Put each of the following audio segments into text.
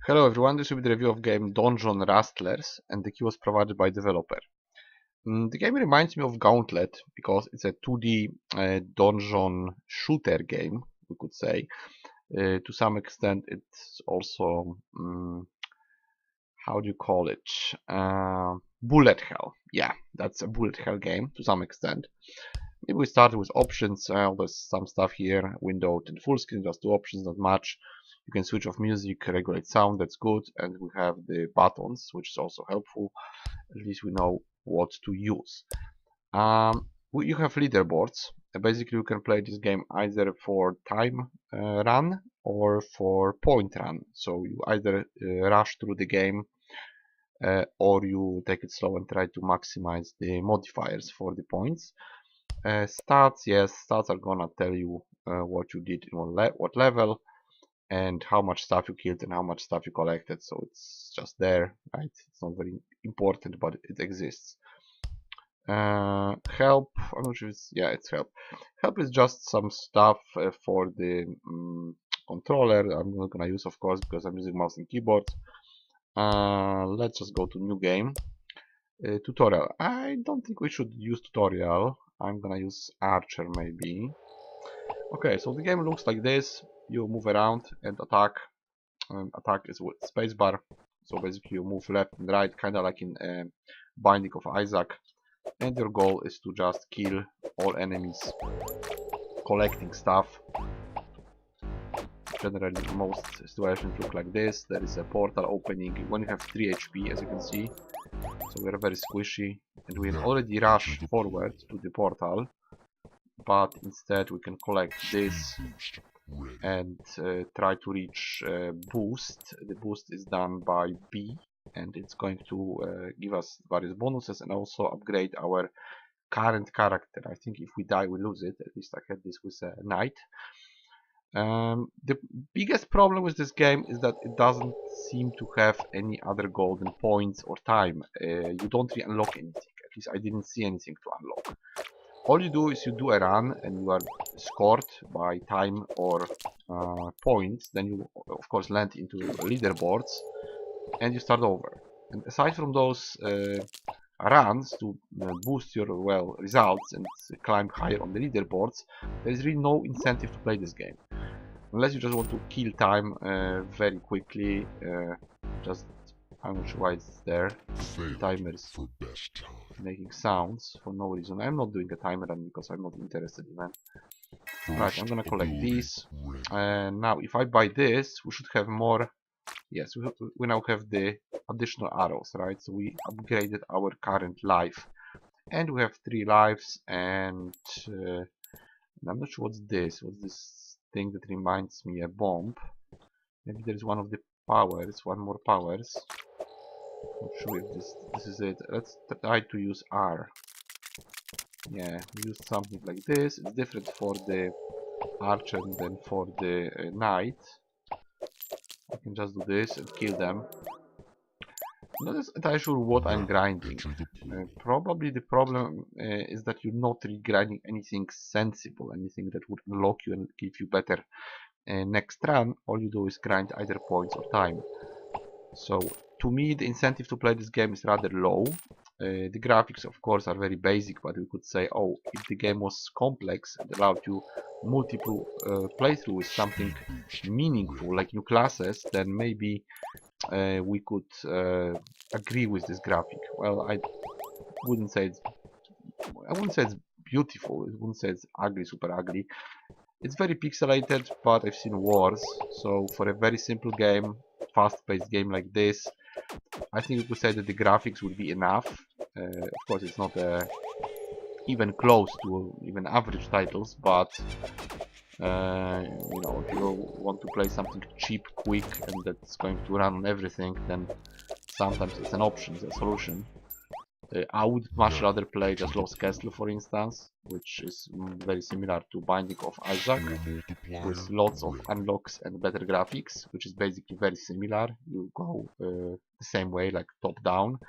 Hello everyone, this will be the review of game Dungeon Rustlers, and the key was provided by developer. The game reminds me of Gauntlet because it's a 2D dungeon shooter game, we could say. To some extent it's also, how do you call it? Bullet hell. Yeah, that's a bullet hell game to some extent. Maybe we started with options. There's some stuff here, windowed and full screen, just two options, not much. You can switch off music, regulate sound, that's good, and we have the buttons, which is also helpful. At least we know what to use. You have leaderboards. Basically, you can play this game either for time run or for point run. So you either rush through the game or you take it slow and try to maximize the modifiers for the points. Stats, yes, stats are gonna tell you what you did in what level and how much stuff you killed and how much stuff you collected. So it's just there, right? It's not very important, but it exists. Help, I'm not sure it's, yeah, it's help. Help is just some stuff for the controller. I'm not gonna use, of course, because I'm using mouse and keyboard. Let's just go to new game. Tutorial. I don't think we should use tutorial. I'm gonna use archer maybe. Okay, so the game looks like this. You move around and attack. Attack is with spacebar. So basically you move left and right, kind of like in Binding of Isaac. And your goal is to just kill all enemies, collecting stuff. Generally most situations look like this. There is a portal opening when you have 3 HP, as you can see. So we are very squishy, and we already rush forward to the portal. But instead we can collect this and try to reach boost. The boost is done by B, and it's going to give us various bonuses and also upgrade our current character. I think if we die we lose it. At least I had this with a knight. The biggest problem with this game is that it doesn't seem to have any other golden points or time. You don't re-unlock anything. At least I didn't see anything to unlock. All you do is you do a run and you are scored by time or points. Then you of course land into leaderboards and you start over. And aside from those runs to boost your results and climb higher on the leaderboards, there is really no incentive to play this game. Unless you just want to kill time very quickly. I'm not sure why it's there. The timer is making sounds for no reason. I'm not doing a timer run because I'm not interested in that. Right, I'm gonna collect these. And now if I buy this, we should have more. Yes, we now have the additional arrows, right? So we upgraded our current life. And we have 3 lives, and I'm not sure what's this. What's this thing that reminds me a bomb? Maybe there's one of the powers, one more powers. Not sure if this is it. Let's try to use R. Yeah, we used something like this. It's different for the archer than for the knight. I can just do this and kill them. I'm not entirely sure what I'm grinding. Probably the problem is that you're not really grinding anything sensible, anything that would unlock you and give you better next run. All you do is grind either points or time. So to me the incentive to play this game is rather low. The graphics of course are very basic, but we could say, oh, if the game was complex and allowed you multiple playthrough with something meaningful like new classes, then maybe we could agree with this graphic. Well, I wouldn't say it's beautiful. I wouldn't say it's ugly, super ugly. It's very pixelated, but I've seen worse. So for a very simple game, fast-paced game like this, I think we could say that the graphics would be enough. Of course, it's not even close to even average titles, but you know, if you want to play something cheap, quick, and that's going to run on everything, then sometimes it's an option, it's a solution. I would much rather play just Lost Castle, for instance, which is very similar to Binding of Isaac, with lots of unlocks and better graphics, which is basically very similar. You go the same way, like top down.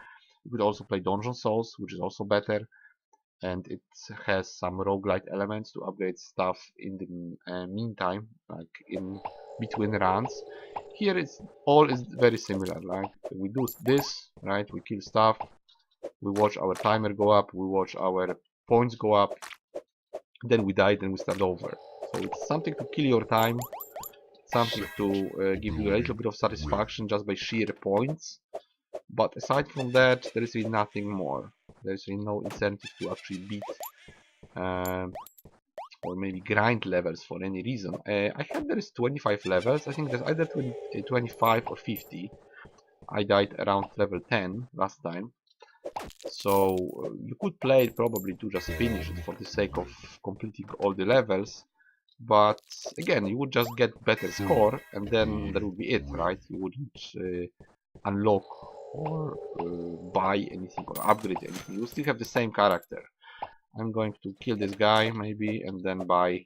You could also play Dungeon Souls, which is also better, and it has some roguelite elements to upgrade stuff in the meantime, like in between runs. Here it's all is very similar. Like we do this, right? We kill stuff, we watch our timer go up, we watch our points go up, then we die, then we start over. So it's something to kill your time, something to give you a little bit of satisfaction just by sheer points. But aside from that, there is really nothing more. There is really no incentive to actually beat or maybe grind levels for any reason. I heard there is 25 levels. I think there's either 25 or 50. I died around level 10 last time. So you could play it probably to just finish it for the sake of completing all the levels. But again, you would just get better score and then that would be it, right? You wouldn't unlock or buy anything or upgrade anything. You still have the same character. I'm going to kill this guy maybe and then buy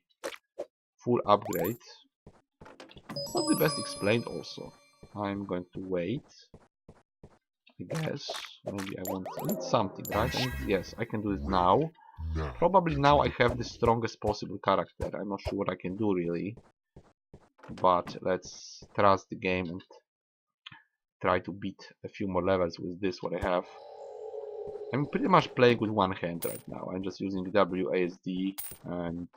full upgrade. It's not the best explained also. I'm going to wait. I guess. Maybe I need something, right? Yes, I can do it now. Probably now I have the strongest possible character. I'm not sure what I can do really. But let's trust the game and try to beat a few more levels with this what I have. I'm pretty much playing with one hand right now. I'm just using WASD and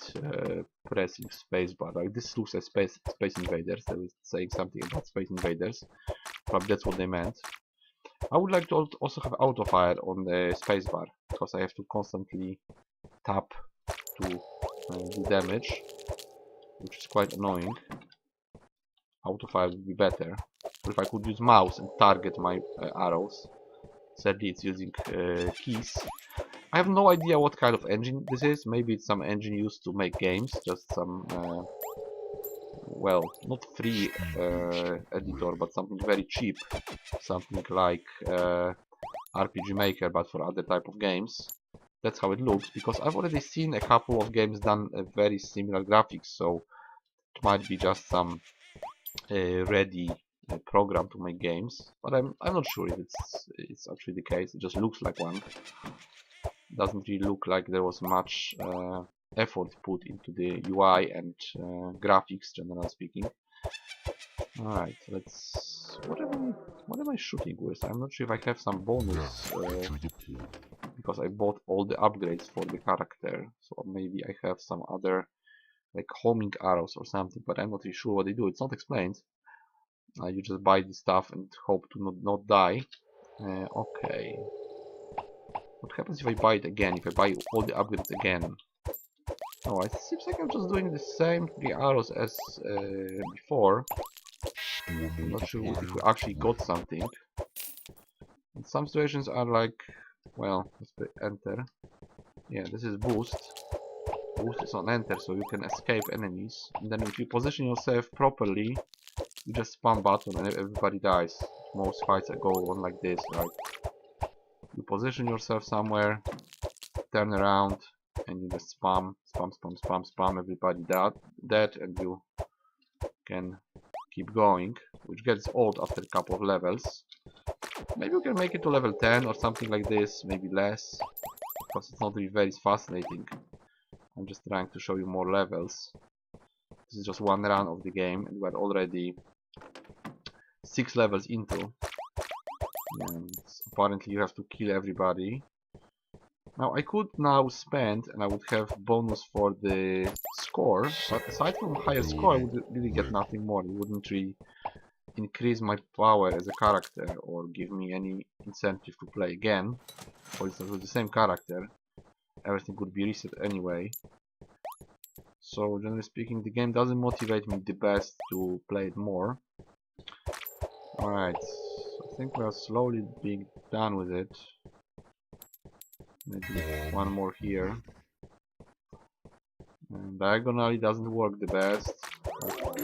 pressing spacebar. Like this looks like Space Invaders. They were saying something about Space Invaders. Probably that's what they meant. I would like to also have auto fire on the spacebar because I have to constantly tap to do damage, which is quite annoying. Auto fire would be better. But if I could use mouse and target my arrows. Sadly, it's using keys. I have no idea what kind of engine this is. Maybe it's some engine used to make games, just some, well, not free editor, but something very cheap. Something like RPG Maker, but for other type of games. That's how it looks, because I've already seen a couple of games done very similar graphics, so it might be just some ready program to make games, but I'm not sure if it's actually the case. It just looks like one. Doesn't really look like there was much effort put into the UI and graphics, generally speaking. Alright, let's... What am I shooting with? I'm not sure if I have some bonus because I bought all the upgrades for the character, so maybe I have some other like homing arrows or something, but I'm not really sure what they do. It's not explained. You just buy the stuff and hope to not die. Okay. What happens if I buy it again? If I buy all the upgrades again? Oh, it seems like I'm just doing the same 3 arrows as before. I'm not sure if we actually got something. And some situations are like, well, let's put enter. Yeah, this is boost. Boost is on enter, so you can escape enemies. And then if you position yourself properly, you just spam button and everybody dies. Most fights go on like this, right? You position yourself somewhere, turn around, and you just spam, everybody dead, and you can keep going, which gets old after a couple of levels. Maybe you can make it to level 10 or something like this, maybe less, because it's not really very fascinating. I'm just trying to show you more levels. This is just one run of the game, and we're already 6 levels into. And apparently you have to kill everybody. Now I could now spend and I would have bonus for the score, but aside from higher score I would really get nothing more. It wouldn't really increase my power as a character or give me any incentive to play again. For instance, with the same character, everything would be reset anyway. So generally speaking, the game doesn't motivate me the best to play it more. Alright, I think we are slowly being done with it. Maybe one more here. And diagonally doesn't work the best, but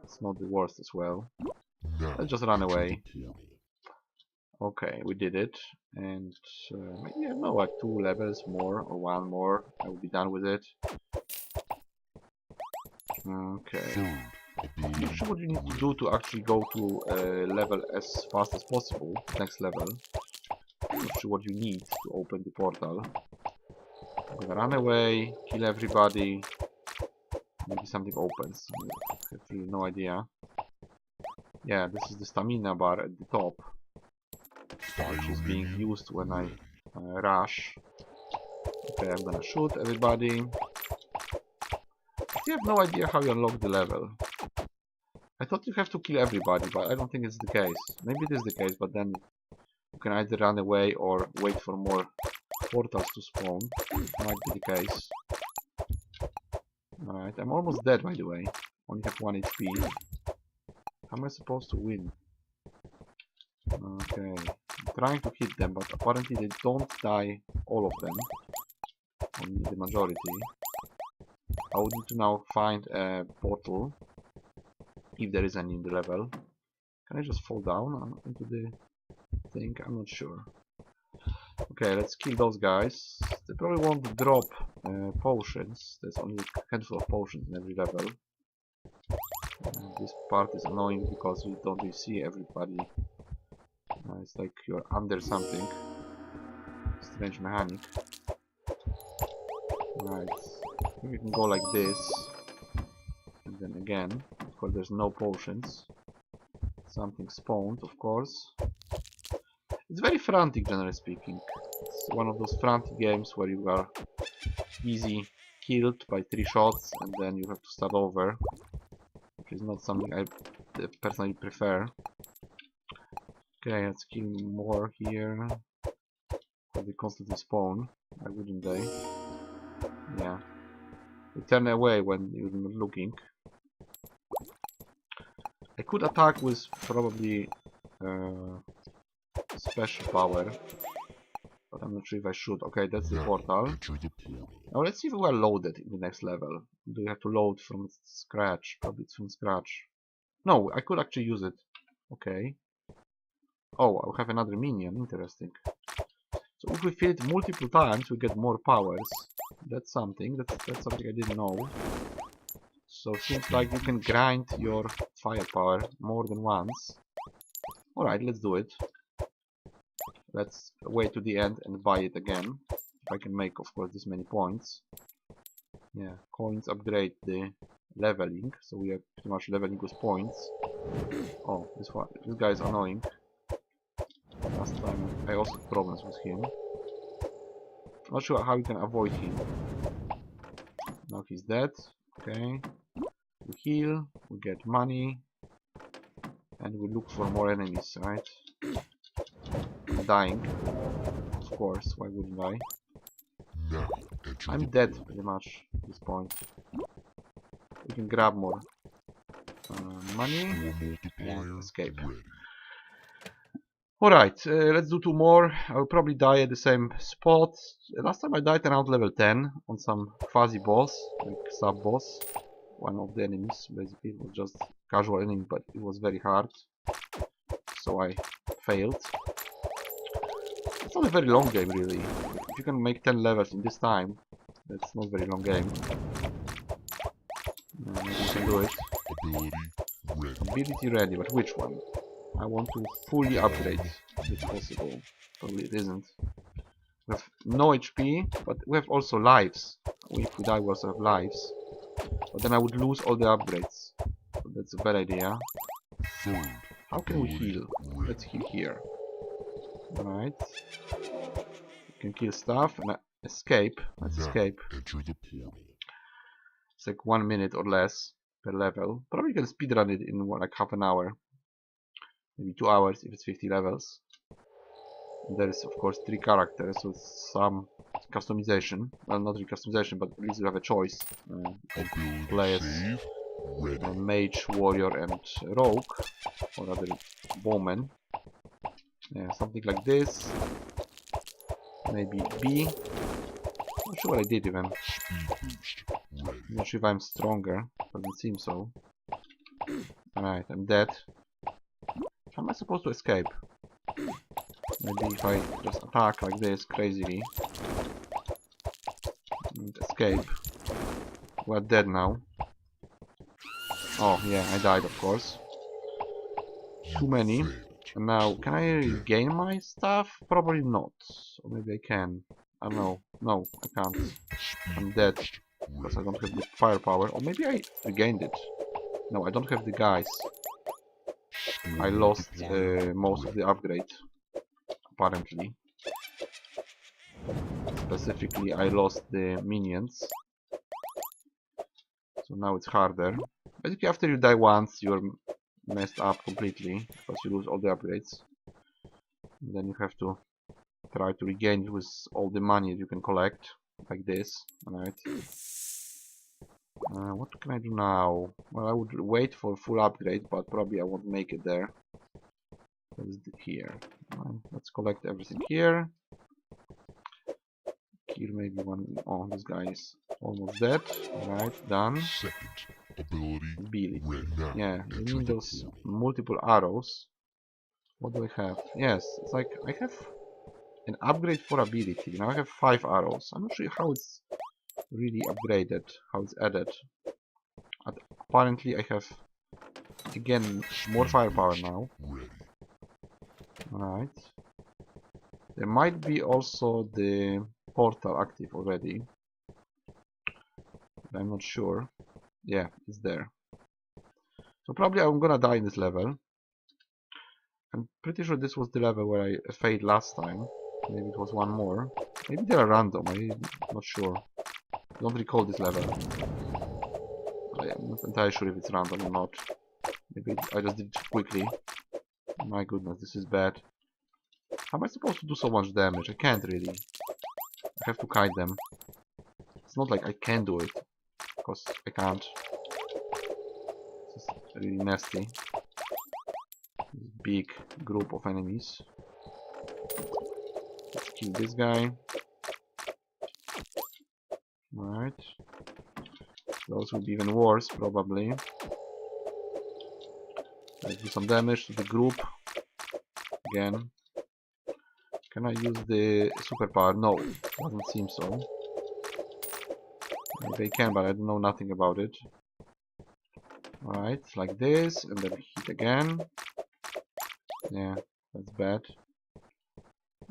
it's not the worst as well. Let's just run away. Okay, we did it. And maybe, I don't know, like 2 levels more or 1 more. I will be done with it. Okay. I'm not sure what you need to do to actually go to level as fast as possible. Next level. I'm not sure what you need to open the portal. I'm gonna run away, kill everybody. Maybe something opens. I have really no idea. Yeah, this is the stamina bar at the top, which is being used when I rush. Okay, I'm gonna shoot everybody. I have no idea how you unlock the level. I thought you have to kill everybody, but I don't think it's the case. Maybe it is the case, but then you can either run away or wait for more portals to spawn. Might be the case. Alright, I'm almost dead, by the way. Only have 1 HP. How am I supposed to win? Okay, I'm trying to hit them, but apparently they don't die, all of them. Only the majority. I would need to now find a portal, if there is any in the level. Can I just fall down into the thing? I'm not sure. Okay, let's kill those guys. They probably won't drop potions. There's only a handful of potions in every level. This part is annoying because we don't really see everybody. It's like you're under something. Strange mechanic. Right. We can go like this. And then again, of course there's no potions. Something spawned, of course. It's very frantic, generally speaking. It's one of those frantic games where you are easy killed by 3 shots and then you have to start over, which is not something I personally prefer. Okay, let's kill more here. They constantly spawn. Why wouldn't they? Yeah. They turn away when you're not looking. I could attack with probably special power, but I'm not sure if I should. Okay, that's the portal. Now let's see if we are loaded in the next level. Do you have to load from scratch? Probably it's from scratch. No, I could actually use it. Okay. Oh, I'll have another minion. Interesting. So if we fill it multiple times, we get more powers. That's something. That's something I didn't know. So it seems like you can grind your firepower more than once. Alright, let's do it. Let's wait to the end and buy it again. If I can make, of course, this many points. Yeah, coins upgrade the leveling, so we are pretty much leveling with points. Oh, this guy is annoying. Last time I also had problems with him. Not sure how you can avoid him. Now he's dead. Okay. We heal, we get money, and we look for more enemies, right? I'm dying. Of course, why wouldn't I? I'm dead pretty much at this point. We can grab more money and escape. Alright, let's do 2 more. I'll probably die at the same spot. Last time I died around level 10 on some fuzzy boss, like sub-boss. One of the enemies, basically. It was just casual enemy, but it was very hard. So I failed. It's not a very long game, really. If you can make 10 levels in this time, that's not a very long game. Maybe you can do it. Ability ready, but which one? I want to fully upgrade, if it's possible. Probably it isn't. We have no HP, but we have also lives. If we die, we also have lives. But then I would lose all the upgrades. So that's a bad idea. How can we heal? Let's heal here. Alright. We can kill stuff and escape. Let's escape. It's like 1 minute or less per level. Probably can speedrun it in like half an hour. Maybe 2 hours if it's 50 levels. And there is of course 3 characters, so it's some customization. Well, not really customization, but at least you have a choice. Play as mage, warrior and rogue, or rather bowman. Yeah, something like this. Maybe B. Not sure what I did even. Not sure if I'm stronger. Doesn't seem so. Alright, I'm dead. How am I supposed to escape? Maybe if I just attack like this crazily and escape. We're dead now. Oh yeah, I died of course. Too many. And now, can I regain my stuff? Probably not. Or maybe I can. I don't know. No, I can't. I'm dead. Because I don't have the firepower. Or maybe I regained it. No, I don't have the guys. I lost most of the upgrade, apparently. Specifically, I lost the minions. So now it's harder. Basically, after you die once, you're messed up completely, because you lose all the upgrades. And then you have to try to regain it with all the money you can collect, like this. Alright. What can I do now? Well, I would wait for full upgrade, but probably I won't make it there. That is here. Let's collect everything here. Here maybe one. Oh, this guy is almost dead. Alright, done. Ability. Yeah, I need those multiple arrows. What do I have? Yes, it's like I have an upgrade for ability. Now I have 5 arrows. I'm not sure how it's really upgraded, how it's added. Apparently I have again more firepower now. Alright. There might be also the portal active already. But I'm not sure. Yeah, it's there. So probably I'm gonna die in this level. I'm pretty sure this was the level where I failed last time. Maybe it was one more. Maybe they are random, I'm not sure. I don't recall this level. I'm not entirely sure if it's random or not. Maybe I just did it quickly. My goodness, this is bad. How am I supposed to do so much damage? I can't really. I have to kite them. It's not like I can do it, because I can't. This is really nasty. This big group of enemies. Let's kill this guy. Alright. Those will be even worse, probably. Let's do some damage to the group. Again. Can I use the superpower? No, doesn't seem so. Maybe I can, but I don't know nothing about it. Alright, like this, and then hit again. Yeah, that's bad.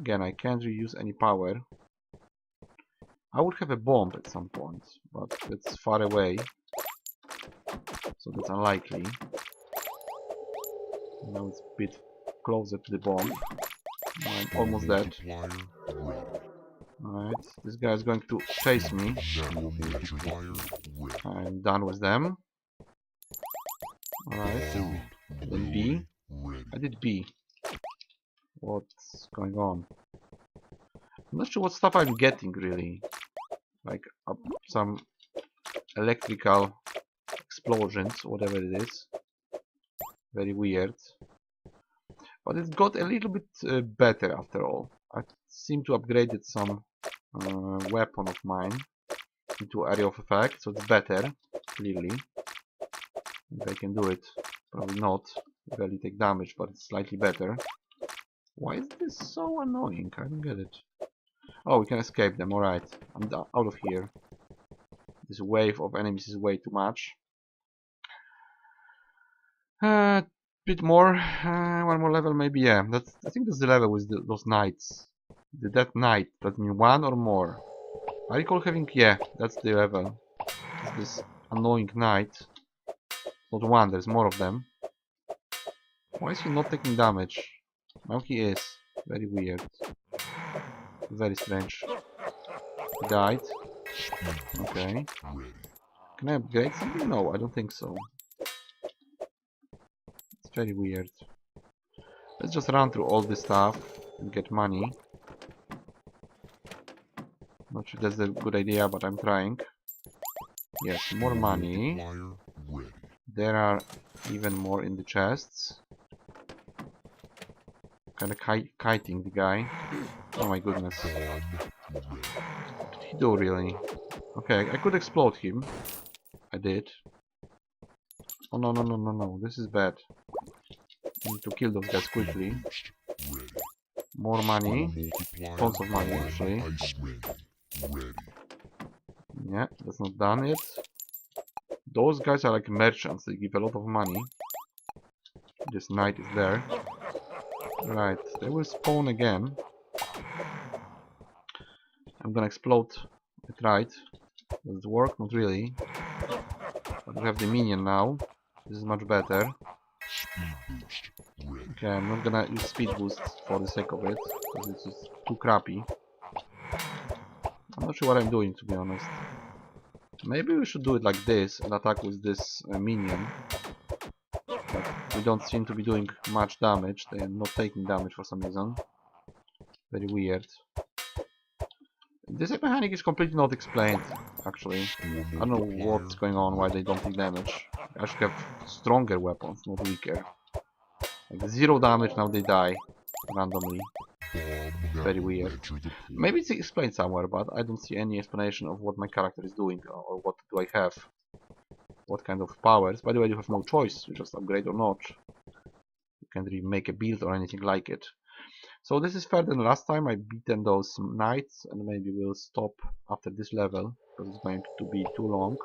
Again, I can't reuse any power. I would have a bomb at some point, but it's far away. So that's unlikely. Now it's a bit closer to the bomb. I'm almost dead. Alright, this guy is going to chase me. I'm done with them. Alright, then B. I did B. What's going on? I'm not sure what stuff I'm getting really. Like some electrical explosions, whatever it is. Very weird. But it got a little bit better after all. I seem to upgrade some weapon of mine into area of effect, so it's better, clearly. If I can do it, probably not. I barely take damage, but it's slightly better. Why is this so annoying? I don't get it. Oh, we can escape them, alright. I'm out of here. This wave of enemies is way too much. Bit more, one more level maybe, yeah. I think that's the level with those knights. The Death Knight, that means one or more. I recall having, yeah, that's the level. It's this annoying knight. Not one, there's more of them. Why is he not taking damage? Now he is. Very weird. Very strange. He died. Okay. Can I upgrade something? No, I don't think so. It's very weird. Let's just run through all this stuff and get money. Not sure that's a good idea, but I'm trying. Yes, more money. There are even more in the chests. Kinda kiting the guy. Oh my goodness. What did he do really? Okay, I could explode him. I did. Oh no, no, no, no, no. This is bad. I need to kill those guys quickly. More money. Tons of money actually. Yeah, that's not done yet. Those guys are like merchants. They give a lot of money. This knight is there. Right, they will spawn again. I'm gonna explode. I tried. Does it work? Not really. But we have the minion now. This is much better. Okay, I'm not gonna use speed boost for the sake of it, because it's just too crappy. I'm not sure what I'm doing, to be honest. Maybe we should do it like this and attack with this minion. But we don't seem to be doing much damage. They are not taking damage for some reason. Very weird. This mechanic is completely not explained, actually. I don't know what's going on, why they don't take damage. I should have stronger weapons, not weaker. Like 0 damage, now they die randomly. Very weird. Maybe it's explained somewhere, but I don't see any explanation of what my character is doing, or what do I have. What kind of powers. By the way, you have no choice, you just upgrade or not. You can't really make a build or anything like it. So this is further than last time. I've beaten those knights, and maybe we'll stop after this level, because it's going to be too long.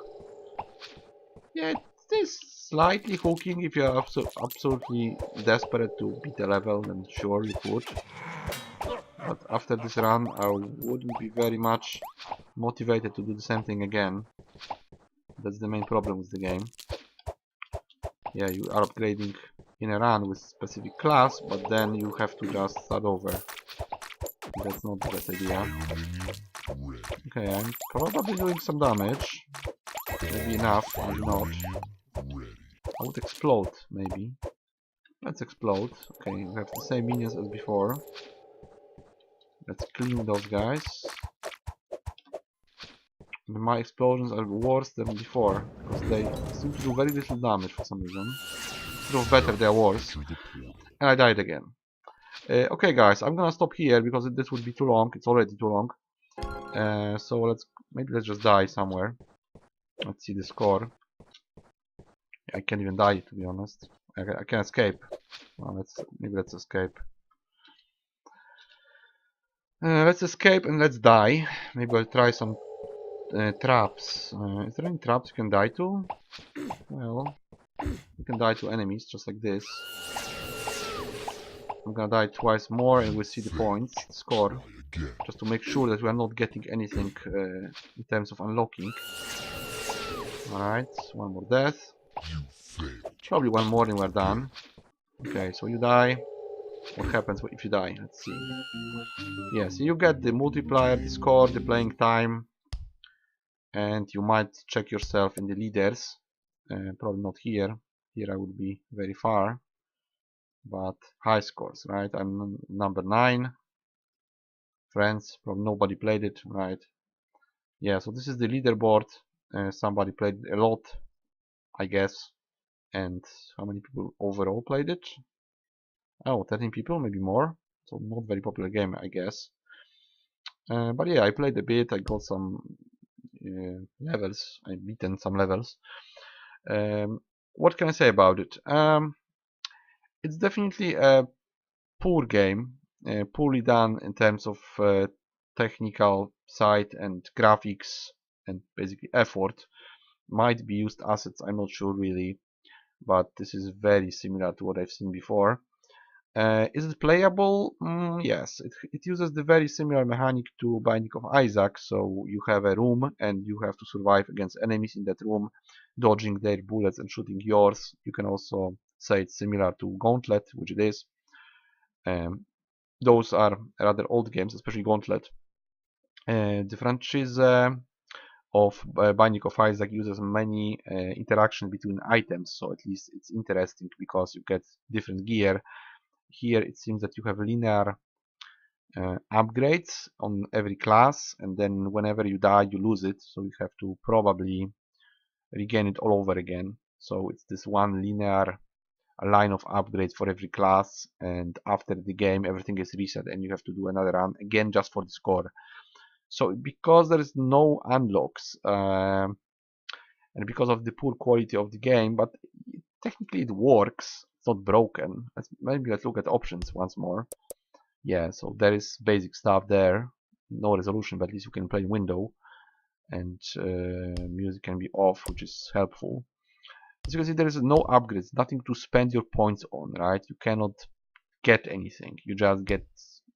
Yeah, it is slightly hooking. If you're absolutely desperate to beat a level, then sure you could. But after this run, I wouldn't be very much motivated to do the same thing again. That's the main problem with the game. Yeah, you are upgrading in a run with specific class, but then you have to just start over. That's not the best idea. Okay, I'm probably doing some damage. Maybe enough, maybe not. I would explode, maybe. Let's explode. Okay, we have the same minions as before. Let's clean those guys. My explosions are worse than before, because they seem to do very little damage for some reason. Instead of better, they are worse. And I died again. Okay guys, I'm gonna stop here because this would be too long. It's already too long. So let's just die somewhere. Let's see the score. I can't even die, to be honest. I can escape. Well, let's escape. Let's escape and let's die. Maybe I'll try some traps. Is there any traps you can die to? Well, you can die to enemies just like this. I'm gonna die twice more and we'll see the points, the score. Just to make sure that we are not getting anything in terms of unlocking. Alright, one more death. Probably one more and we're done. Okay, so you die. What happens if you die? Let's see. Yeah, so you get the multiplier, the score, the playing time. And you might check yourself in the leaders. Probably not here. Here I would be very far. But high scores, right? I'm number 9. Friends, probably nobody played it, right? Yeah, so this is the leaderboard. Somebody played a lot, I guess. And how many people overall played it? Oh, 13 people, maybe more. So not very popular game, I guess. But yeah, I played a bit. I got some levels. I beaten some levels. What can I say about it? It's definitely a poor game, poorly done in terms of technical side and graphics and basically effort. Might be used assets, I'm not sure really, but this is very similar to what I've seen before. Is it playable? Yes, it uses the very similar mechanic to Binding of Isaac, so you have a room and you have to survive against enemies in that room, dodging their bullets and shooting yours. You can also say it's similar to Gauntlet, which it is. Those are rather old games, especially Gauntlet. The franchise of Binding of Isaac uses many interactions between items, so at least it's interesting because you get different gear. Here it seems that you have linear upgrades on every class, and then whenever you die you lose it, so you have to probably regain it all over again. So it's this one linear line of upgrades for every class, and after the game everything is reset and you have to do another run again just for the score. So because there is no unlocks and because of the poor quality of the game, but technically it works, it's not broken. Maybe let's look at options once more. Yeah, so there is basic stuff there, no resolution, but at least you can play in window, and music can be off, which is helpful. As you can see, there is no upgrades, nothing to spend your points on, right? You cannot get anything, you just get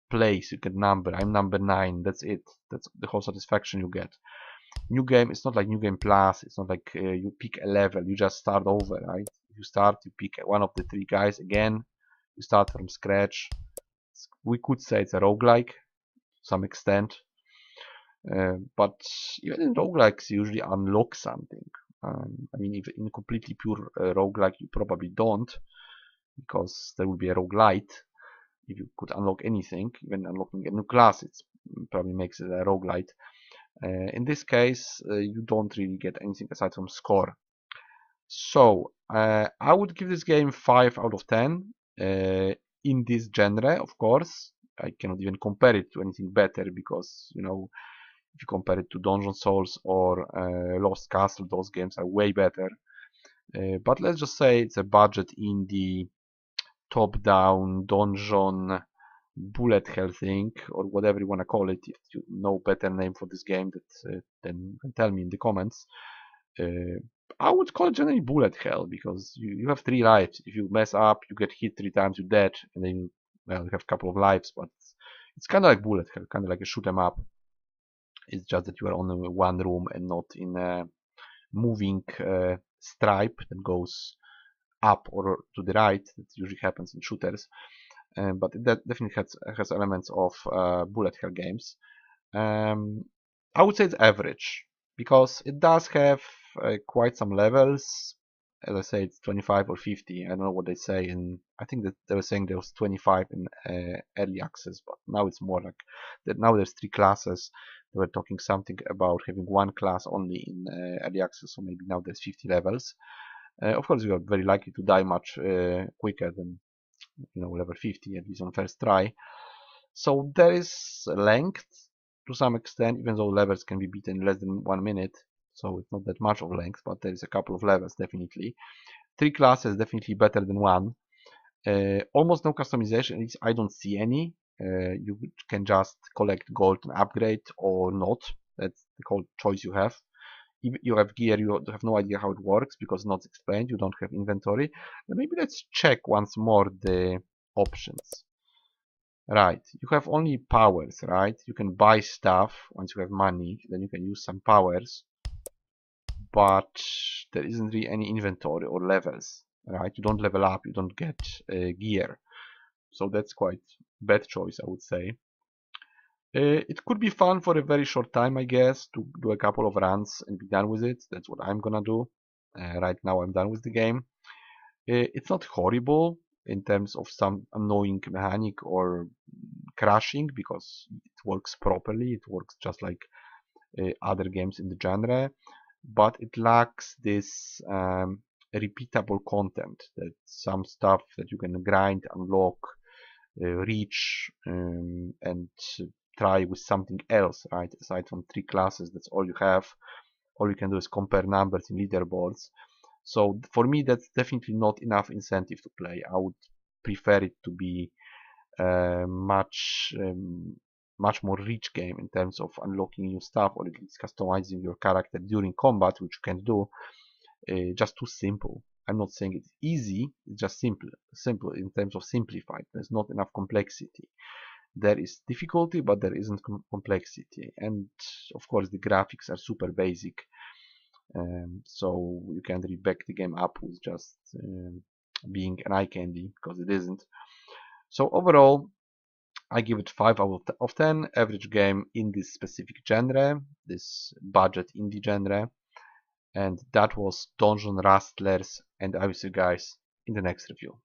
place, you get number. I'm number 9, that's it. That's the whole satisfaction you get. New game, it's not like New Game Plus, it's not like you pick a level, you just start over, right? You start, you pick one of the 3 guys again, We start from scratch. We could say it's a roguelike to some extent. But even in roguelikes, you usually unlock something. I mean, if in completely pure roguelike, you probably don't, because there will be a roguelite. If you could unlock anything, even unlocking a new class, it probably makes it a roguelite. In this case, you don't really get anything aside from score. So, I would give this game 5 out of 10. In this genre, of course. I cannot even compare it to anything better because, you know, if you compare it to Dungeon Souls or Lost Castle, those games are way better. But let's just say it's a budget indie, top-down dungeon bullet hell thing, or whatever you want to call it. If you know better name for this game, that then tell me in the comments. I would call it generally bullet hell because you have 3 lives. If you mess up, you get hit 3 times, you're dead, and then you have a couple of lives. But it's kind of like bullet hell, kind of like a shoot 'em up. It's just that you are on one room and not in a moving stripe that goes up or to the right. That usually happens in shooters. But that definitely has elements of bullet hell games. I would say it's average because it does have quite some levels. As I say, it's 25 or 50. I don't know what they say, and I think that they were saying there was 25 in early access, but now it's more like that. Now there's 3 classes. They were talking something about having 1 class only in early access, so maybe now there's 50 levels. Of course, you are very likely to die much quicker than, you know, level 50, at least on first try. So there is length to some extent, even though levels can be beaten in less than 1 minute. So it's not that much of length, but there is a couple of levels definitely. 3 classes definitely better than 1. Almost no customization, at least I don't see any. You can just collect gold and upgrade or not. That's the choice you have. If you have gear, you have no idea how it works because not explained. You don't have inventory. Maybe let's check once more the options. Right, you have only powers, right? You can buy stuff once you have money, then you can use some powers, but there isn't really any inventory or levels, right? You don't level up, you don't get gear, so that's quite bad choice, I would say. It could be fun for a very short time, I guess, to do a couple of runs and be done with it. That's what I'm gonna do. Right now I'm done with the game. It's not horrible in terms of some annoying mechanic or crashing because it works properly. It works just like other games in the genre, but it lacks this repeatable content. That some stuff that you can grind, unlock, reach, and try with something else, right? Aside from 3 classes, that's all you have. All you can do is compare numbers in leaderboards. So for me, that's definitely not enough incentive to play. I would prefer it to be much more rich game in terms of unlocking new stuff or at least customizing your character during combat, which you can do. Just too simple. I'm not saying it's easy. It's just simple in terms of simplified. There's not enough complexity. There is difficulty, but there isn't complexity. And of course, the graphics are super basic. So you can't really back the game up with just being an eye candy, because it isn't. So overall, I give it 5 out of 10, average game in this specific genre, this budget indie genre. And that was Dungeon Rustlers, and I will see you guys in the next review.